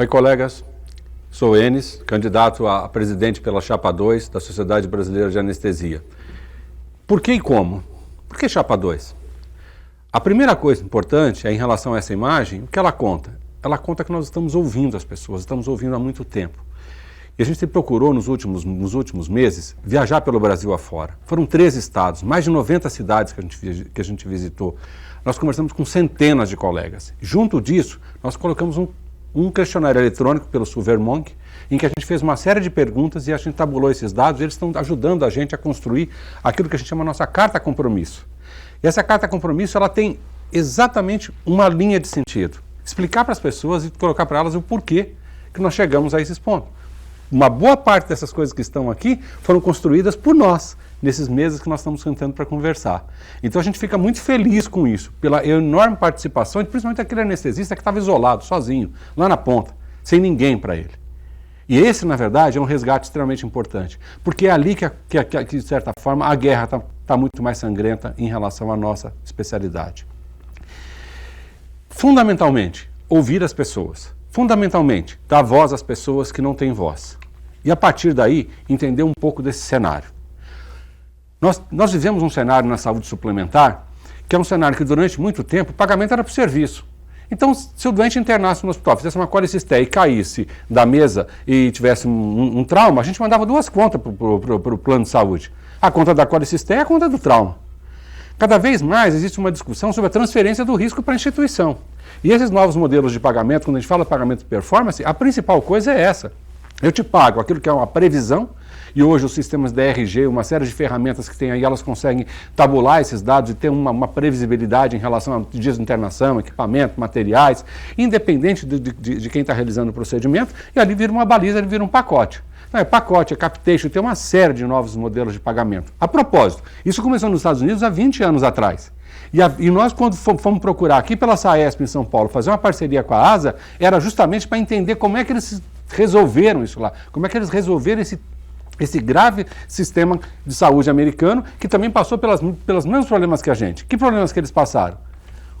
Oi, colegas. Sou Enes, candidato a presidente pela Chapa 2 da Sociedade Brasileira de Anestesia. Por que e como? Por que Chapa 2? A primeira coisa importante é em relação a essa imagem, o que ela conta? Ela conta que nós estamos ouvindo as pessoas, estamos ouvindo há muito tempo. E a gente procurou nos últimos meses viajar pelo Brasil afora. Foram 13 estados, mais de 90 cidades que a gente visitou. Nós conversamos com centenas de colegas. Junto disso, nós colocamos um questionário eletrônico pelo SurveyMonkey, em que a gente fez uma série de perguntas e a gente tabulou esses dados e eles estão ajudando a gente a construir aquilo que a gente chama a nossa carta compromisso. E essa carta compromisso, ela tem exatamente uma linha de sentido. Explicar para as pessoas e colocar para elas o porquê que nós chegamos a esses pontos. Uma boa parte dessas coisas que estão aqui foram construídas por nós, nesses meses que nós estamos sentando para conversar. Então a gente fica muito feliz com isso, pela enorme participação, principalmente aquele anestesista que estava isolado, sozinho, lá na ponta, sem ninguém para ele. E esse, na verdade, é um resgate extremamente importante, porque é ali que de certa forma, a guerra está muito mais sangrenta em relação à nossa especialidade. Fundamentalmente, ouvir as pessoas. Fundamentalmente, dar voz às pessoas que não têm voz. E a partir daí, entender um pouco desse cenário. Nós vivemos um cenário na saúde suplementar, que é um cenário que durante muito tempo o pagamento era por serviço. Então, se o doente internasse no hospital, fizesse uma colecisteia e caísse da mesa e tivesse um trauma, a gente mandava duas contas para o plano de saúde. A conta da colecisteia e a conta do trauma. Cada vez mais existe uma discussão sobre a transferência do risco para a instituição. E esses novos modelos de pagamento, quando a gente fala de pagamento de performance, a principal coisa é essa. Eu te pago aquilo que é uma previsão, e hoje os sistemas DRG, uma série de ferramentas que tem aí, elas conseguem tabular esses dados e ter uma previsibilidade em relação a dias de internação, equipamento, materiais, independente de quem está realizando o procedimento, e ali vira uma baliza, ele vira um pacote. Não, é pacote, é capitation, tem uma série de novos modelos de pagamento. A propósito, isso começou nos Estados Unidos há 20 anos atrás. E nós, quando fomos procurar aqui pela SAESP em São Paulo, fazer uma parceria com a ASA, era justamente para entender como é que eles resolveram isso lá, como é que eles resolveram esse grave sistema de saúde americano, que também passou pelos mesmos problemas que a gente. Que problemas que eles passaram?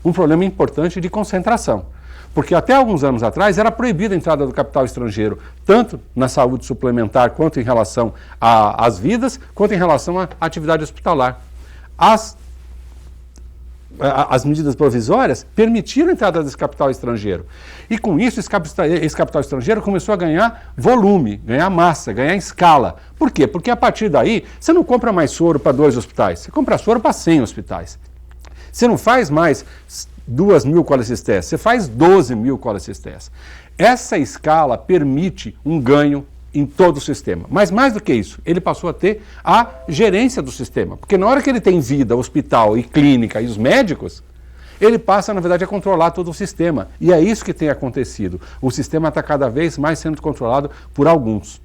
Um problema importante de concentração. Porque até alguns anos atrás era proibida a entrada do capital estrangeiro, tanto na saúde suplementar, quanto em relação às vidas, quanto em relação à atividade hospitalar. As medidas provisórias permitiram a entrada desse capital estrangeiro. E com isso, esse capital estrangeiro começou a ganhar volume, ganhar massa, ganhar escala. Por quê? Porque a partir daí, você não compra mais soro para 2 hospitais, você compra soro para 100 hospitais. Você não faz mais 2.000 colecisteias, você faz 12.000 colecisteias. Essa escala permite um ganho em todo o sistema. Mas mais do que isso, ele passou a ter a gerência do sistema. Porque na hora que ele tem vida, hospital e clínica e os médicos, ele passa, na verdade, a controlar todo o sistema. E é isso que tem acontecido. O sistema está cada vez mais sendo controlado por alguns.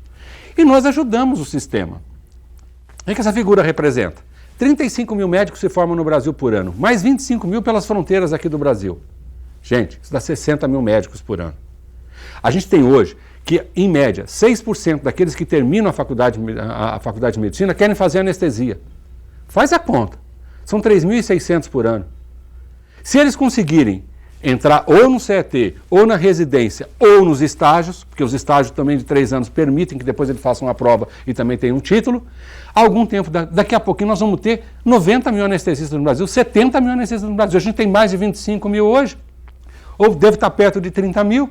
E nós ajudamos o sistema. O que essa figura representa? 35 mil médicos se formam no Brasil por ano, mais 25 mil pelas fronteiras aqui do Brasil. Gente, isso dá 60 mil médicos por ano. A gente tem hoje que, em média, 6% daqueles que terminam a faculdade de medicina querem fazer anestesia. Faz a conta. São 3.600 por ano. Se eles conseguirem entrar ou no CET, ou na residência, ou nos estágios, porque os estágios também de 3 anos permitem que depois eles façam a prova e também tenham um título, algum tempo, daqui a pouquinho nós vamos ter 90 mil anestesistas no Brasil, 70 mil anestesistas no Brasil. A gente tem mais de 25 mil hoje, ou deve estar perto de 30 mil,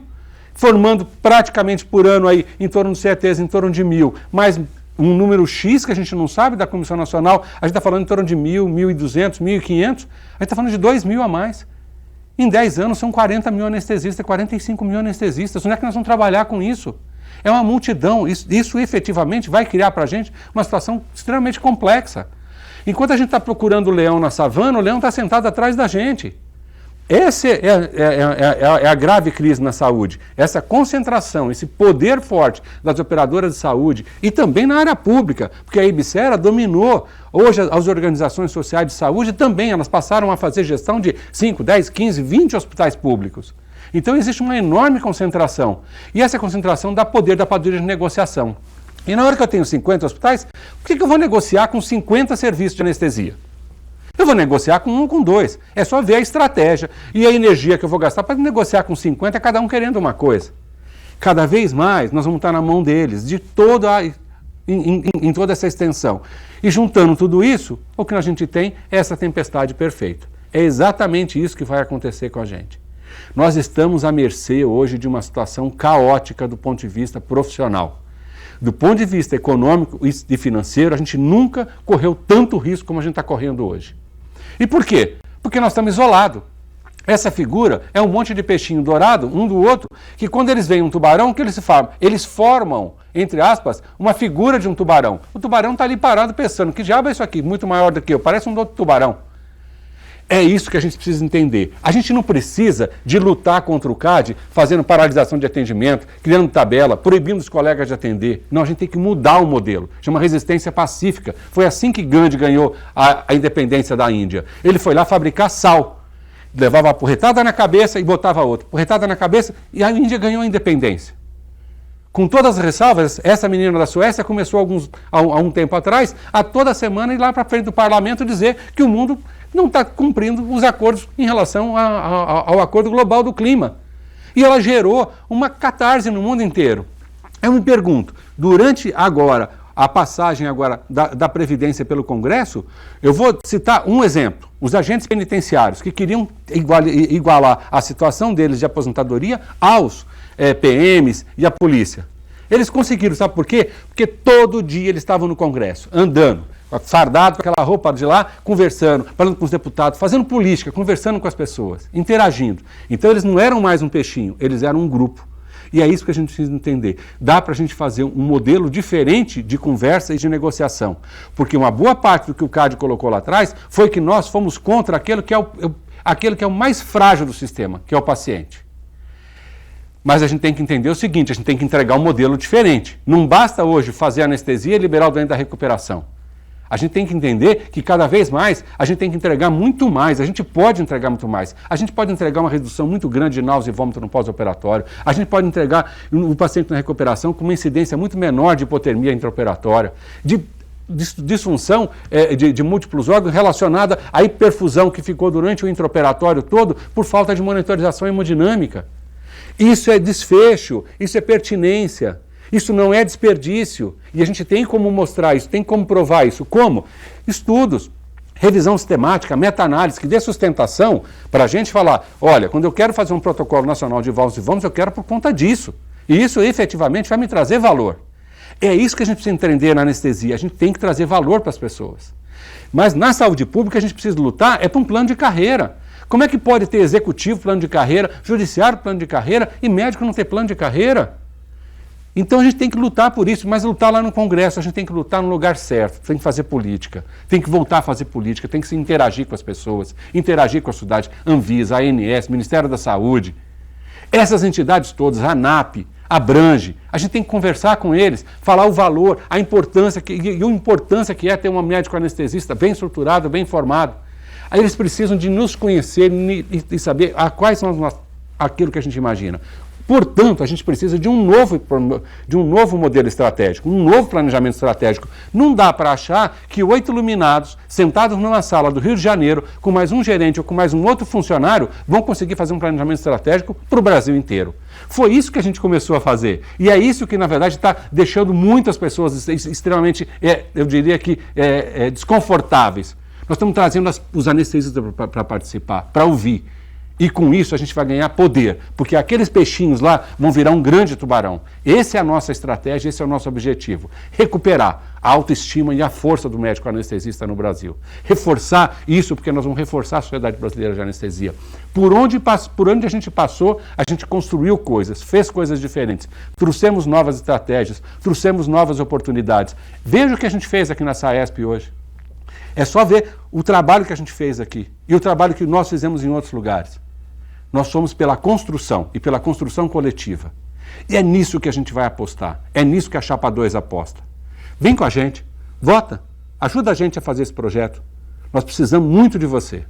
formando praticamente por ano aí, em torno de CETs, em torno de 1.000, mais um número X que a gente não sabe da Comissão Nacional, a gente está falando em torno de 1.000, 1.200, 1.500, a gente está falando de 2.000 a mais. Em 10 anos são 40 mil anestesistas, 45 mil anestesistas. Onde é que nós vamos trabalhar com isso? É uma multidão. Isso efetivamente vai criar para a gente uma situação extremamente complexa. Enquanto a gente está procurando o leão na savana, o leão está sentado atrás da gente. Essa é a grave crise na saúde. Essa concentração, esse poder forte das operadoras de saúde e também na área pública, porque a Ibsera dominou. Hoje as organizações sociais de saúde também, elas passaram a fazer gestão de 5, 10, 15, 20 hospitais públicos. Então existe uma enorme concentração. E essa concentração dá poder de negociação. E na hora que eu tenho 50 hospitais, por que eu vou negociar com 50 serviços de anestesia? Eu vou negociar com 1 ou com 2. É só ver a estratégia e a energia que eu vou gastar para negociar com 50, cada um querendo uma coisa. Cada vez mais nós vamos estar na mão deles, em toda essa extensão. E juntando tudo isso, o que a gente tem é essa tempestade perfeita. É exatamente isso que vai acontecer com a gente. Nós estamos à mercê hoje de uma situação caótica do ponto de vista profissional. Do ponto de vista econômico e financeiro, a gente nunca correu tanto risco como a gente está correndo hoje. E por quê? Porque nós estamos isolados. Essa figura é um monte de peixinho dourado, um do outro, que quando eles veem um tubarão, o que eles se formam? Eles formam, entre aspas, uma figura de um tubarão. O tubarão está ali parado pensando, que diabo é isso aqui? Muito maior do que eu, parece um outro tubarão. É isso que a gente precisa entender. A gente não precisa de lutar contra o CAD fazendo paralisação de atendimento, criando tabela, proibindo os colegas de atender. Não, a gente tem que mudar o modelo. Chama resistência pacífica. Foi assim que Gandhi ganhou a independência da Índia. Ele foi lá fabricar sal. Levava a porretada na cabeça e botava outra. Porretada na cabeça e a Índia ganhou a independência. Com todas as ressalvas, essa menina da Suécia começou há um tempo atrás a toda semana ir lá para frente do parlamento dizer que o mundo não está cumprindo os acordos em relação ao Acordo Global do Clima. E ela gerou uma catarse no mundo inteiro. Eu me pergunto, durante agora a passagem agora da Previdência pelo Congresso, eu vou citar um exemplo. Os agentes penitenciários que queriam igualar a situação deles de aposentadoria aos PMs e a polícia. Eles conseguiram, sabe por quê? Porque todo dia eles estavam no Congresso, andando, fardado com aquela roupa de lá, conversando, falando com os deputados, fazendo política, conversando com as pessoas, interagindo. Então eles não eram mais um peixinho, eles eram um grupo. E é isso que a gente precisa entender. Dá para a gente fazer um modelo diferente de conversa e de negociação. Porque uma boa parte do que o CAD colocou lá atrás foi que nós fomos contra aquele que é o mais frágil do sistema, que é o paciente. Mas a gente tem que entender o seguinte, a gente tem que entregar um modelo diferente. Não basta hoje fazer anestesia e liberar o doente da recuperação. A gente tem que entender que cada vez mais a gente tem que entregar muito mais, a gente pode entregar muito mais. A gente pode entregar uma redução muito grande de náusea e vômito no pós-operatório. A gente pode entregar o paciente na recuperação com uma incidência muito menor de hipotermia intraoperatória, de disfunção de múltiplos órgãos relacionada à hiperfusão que ficou durante o intraoperatório todo por falta de monitorização hemodinâmica. Isso é desfecho, isso é pertinência. Isso não é desperdício. E a gente tem como mostrar isso, tem como provar isso. Como? Estudos, revisão sistemática, meta-análise, que dê sustentação para a gente falar, olha, quando eu quero fazer um protocolo nacional de válvulas e vômitos, eu quero por conta disso. E isso efetivamente vai me trazer valor. É isso que a gente precisa entender na anestesia. A gente tem que trazer valor para as pessoas. Mas na saúde pública a gente precisa lutar para um plano de carreira. Como é que pode ter executivo plano de carreira, judiciário plano de carreira e médico não ter plano de carreira? Então a gente tem que lutar por isso, mas lutar lá no Congresso, a gente tem que lutar no lugar certo, tem que fazer política, tem que voltar a fazer política, tem que se interagir com as pessoas, interagir com a sociedade, Anvisa, ANS, Ministério da Saúde. Essas entidades todas, a ANAP, abrange, a gente tem que conversar com eles, falar o valor, a importância que é ter um médico anestesista bem estruturado, bem formado. Aí eles precisam de nos conhecer e saber quais são aquilo que a gente imagina. Portanto, a gente precisa de um novo modelo estratégico, um novo planejamento estratégico. Não dá para achar que 8 iluminados, sentados numa sala do Rio de Janeiro, com mais um gerente ou com mais um outro funcionário, vão conseguir fazer um planejamento estratégico para o Brasil inteiro. Foi isso que a gente começou a fazer. E é isso que, na verdade, está deixando muitas pessoas extremamente, eu diria que, desconfortáveis. Nós estamos trazendo os anestesistas para participar, para ouvir. E com isso a gente vai ganhar poder, porque aqueles peixinhos lá vão virar um grande tubarão. Essa é a nossa estratégia, esse é o nosso objetivo. Recuperar a autoestima e a força do médico anestesista no Brasil. Reforçar isso, porque nós vamos reforçar a Sociedade Brasileira de Anestesia. Por onde a gente passou, a gente construiu coisas, fez coisas diferentes. Trouxemos novas estratégias, trouxemos novas oportunidades. Veja o que a gente fez aqui na SAESP hoje. É só ver o trabalho que a gente fez aqui e o trabalho que nós fizemos em outros lugares. Nós somos pela construção e pela construção coletiva. E é nisso que a gente vai apostar. É nisso que a Chapa 2 aposta. Vem com a gente, vota, ajuda a gente a fazer esse projeto. Nós precisamos muito de você.